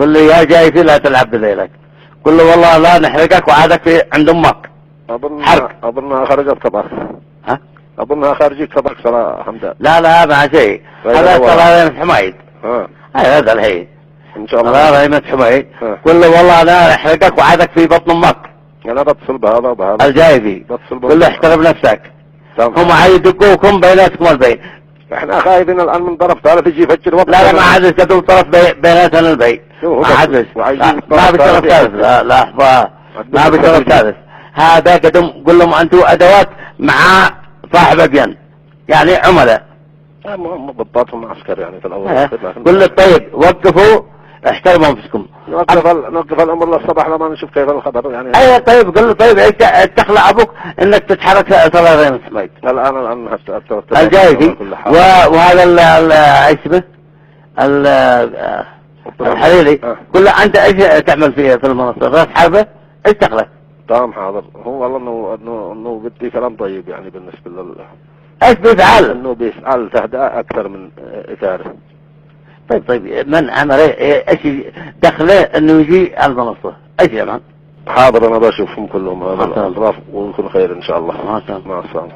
قل له يا جايفي لا تلعب بذيلك، قل له والله لا نحرقك وعادك في عند امك. اظنها خرجت كبار. ها؟ اظنها خارجة كبار صراحة حمدان. لا ما شيء، هذا ترى من حمايد. هذا الحين ان شاء الله هذا من حمايد. قل له والله لا نحرقك وعادك في بطن امك. انا بتصل بهذا وبهذا الجايبي، قل له احترم نفسك. هم عايدقوكم بيناتكم البين. احنا خايفين الان من طرف ثالث يجي يفجر وقت. لا ما عاد كتب طرف بيناتنا البين. ما حدث. ما بطرف ثالث. لا ما بطرف ثالث. هذا قدم قل لهم انتم ادوات مع صاحب ابين، يعني عملاء. ضباطهم عسكر يعني في الاول. قل له طيب وقفوا احترموا انفسكم. نوقف الامر للصباح لما نشوف كيف الخبر يعني. ايوه طيب قل له طيب تخلع ابوك انك تتحرك صلاتين سميت. الان الجايفي وهذا اسمه الحريري. قل له انت ايش تعمل في المنصه؟ راس حربه ايش دخلك؟ تمام حاضر. هو والله انه بدي كلام طيب يعني بالنسبه ايش بيفعل؟ انه بيفعل تهدئه اكثر من اثاره. طيب من عمل ايش دخله انه يجي المنصه؟ ايش يا مان؟ حاضر انا بشوفهم كلهم هذا الاطراف ويكون خير ان شاء الله. مع السلامه.